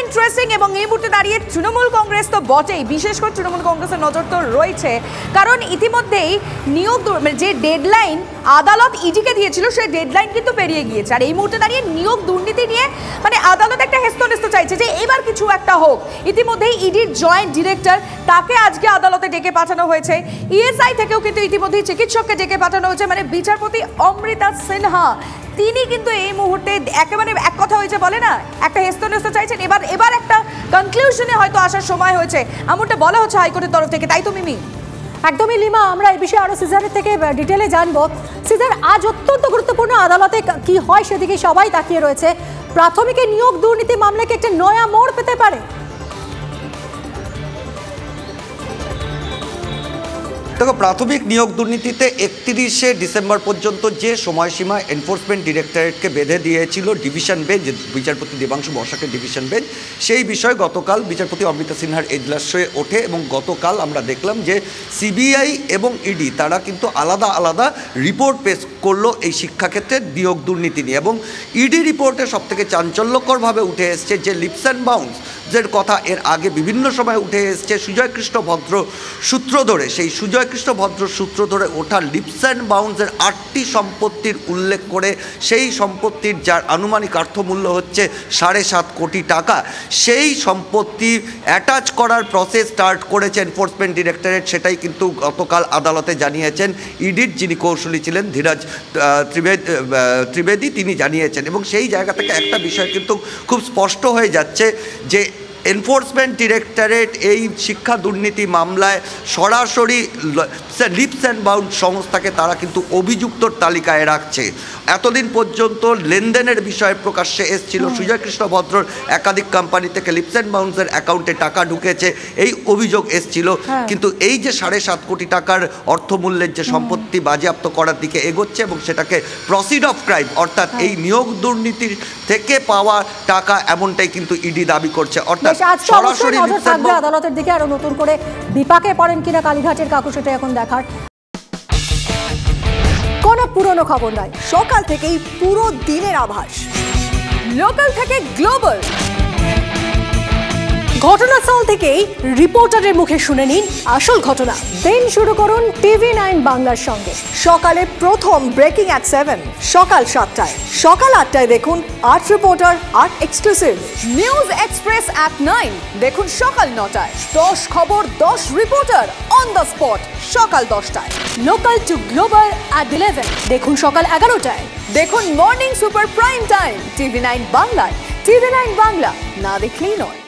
Interesting এবং এই মুহূর্তে দাঁড়িয়ে তৃণমূল কংগ্রেস তো বটেই, বিশেষ করে তৃণমূল কংগ্রেসের নজর তো রয়েছে, কারণ ইতিমধ্যেই নিয়োগ যে ডেডলাইন আদালত ইডিকে দিয়েছিল সেই ডেডলাইন কিন্তু পেরিয়ে গিয়েছে। আর এই মুহূর্তে দাঁড়িয়ে নিয়োগ দুর্নীতি নিয়ে আদালত একটা হেস্তনেস্ত চাইছে যে এবার কিছু একটা হোক। ইতিমধ্যেই ইডির জয়েন্ট ডিরেক্টর তাকে আজকে আদালতে ডেকে পাঠানো হয়েছে। ইএসআই থেকেও কিন্তু ইতিমধ্যেই চিকিৎসককে ডেকে পাঠানো হয়েছে, বিচারপতি অমৃতা সিনহা তিনি কিন্তু এই মুহূর্তে একেবারে এক কথা হয়েছে বলে না, একটা হেস্তনেস্ত চাইছেন। এবার একটা কনক্লুশনে হয়তো আসার সময় হয়েছে এমনটা বলা হচ্ছে হাইকোর্টের তরফ থেকে, তাই তো মিমি? একদমই লিমা, আমরা এই বিষয়ে আরো সিজারের থেকে ডিটেলে জানবো। সিজার, আজ অত্যন্ত গুরুত্বপূর্ণ, আদালতে কি হয় সেদিকে সবাই তাকিয়ে রয়েছে। প্রাথমিক নিয়োগ দুর্নীতি মামলাকে একটা নয়া মোড় পেতে পারে। দেখো, প্রাথমিক নিয়োগ দুর্নীতিতে 31শে ডিসেম্বর পর্যন্ত যে সময়সীমা এনফোর্সমেন্ট ডিরেক্টরেটকে বেঁধে দিয়েছিল ডিভিশন বেঞ্চ, বিচারপতি দেবাংশু বসাকের ডিভিশন বেঞ্চ, সেই বিষয়ে গতকাল বিচারপতি অমৃতা সিনহার এজলাসে ওঠে এবং গতকাল আমরা দেখলাম যে সিবিআই এবং ইডি তারা কিন্তু আলাদা আলাদা রিপোর্ট পেশ করলো এই শিক্ষাক্ষেত্রে নিয়োগ দুর্নীতি নিয়ে। এবং ইডি রিপোর্টে সবথেকে চাঞ্চল্যকরভাবে উঠে এসছে যে লিপস অ্যান্ড বাউন্সের কথা এর আগে বিভিন্ন সময় উঠে এসছে সুজয় কৃষ্ণ ভদ্র সূত্র ধরে, সেই সুজয় কৃষ্ণ ভদ্র সূত্র ধরে ওঠা লিপস অ্যান্ড বাউন্সের 8টি সম্পত্তির উল্লেখ করে সেই সম্পত্তির যার আনুমানিক অর্থমূল্য হচ্ছে 7.5 কোটি টাকা, সেই সম্পত্তি অ্যাটাচ করার প্রসেস স্টার্ট করেছে এনফোর্সমেন্ট ডিরেক্টরেট। সেটাই কিন্তু গতকাল আদালতে জানিয়েছেন ইডির যিনি কৌশলী ছিলেন ধীরাজ ত্রিবেদী, তিনি জানিয়েছেন। এবং সেই জায়গা থেকে একটা বিষয় কিন্তু খুব স্পষ্ট হয়ে যাচ্ছে যে এনফোর্সমেন্ট ডিরেক্টরেট এই শিক্ষা দুর্নীতি মামলায় সরাসরি লিপস অ্যান্ড বাউন্স সংস্থাকে তারা কিন্তু অভিযুক্তর তালিকায় রাখছে। এতদিন পর্যন্ত লেনদেনের বিষয়ে প্রকাশ্যে এসেছিল সুজয় কৃষ্ণ ভদ্রর একাধিক কোম্পানি থেকে লিপস অ্যান্ড বাউন্সের অ্যাকাউন্টে টাকা ঢুকেছে, এই অভিযোগ এসেছিল। কিন্তু এই যে 7.5 কোটি টাকার অর্থমূল্যের যে সম্পত্তি বাজেয়াপ্ত করার দিকে এগোচ্ছে এবং সেটাকে প্রসিড অফ ক্রাইম অর্থাৎ এই নিয়োগ দুর্নীতির থেকে পাওয়া টাকা, এমনটাই কিন্তু ইডি দাবি করছে। অর্থাৎ সরাসরি আদালতের দিকে আরো নতুন করে বিপাকে পড়েন কিনা কালীঘাটের কাকু, সেটা এখন দেখার। কোন পুরনো খবর নয়, সকাল থেকেই পুরো দিনের আভাস, লোকাল থেকে গ্লোবাল। ঘটনাস্থল থেকেই রিপোর্টারের মুখে শুনে নিন আসল ঘটনা। দিন শুরু করুন TV9 বাংলার সঙ্গে। সকালে প্রথম ব্রেকিং অ্যাট 7, সকাল 7টায়, সকাল 8টায় দেখুন art reporter, art exclusive. News express at 9 দেখুন সকাল 9টায়। 10 খবর 10 রিপোর্টার অন দ্য স্পট সকাল 10টায়। লোকাল টু গ্লোবাল অ্যাট 11 দেখুন সকাল 11টায়। দেখুন morning super prime time TV9 বাংলায়। TV9 বাংলা না দেখলেই নয়।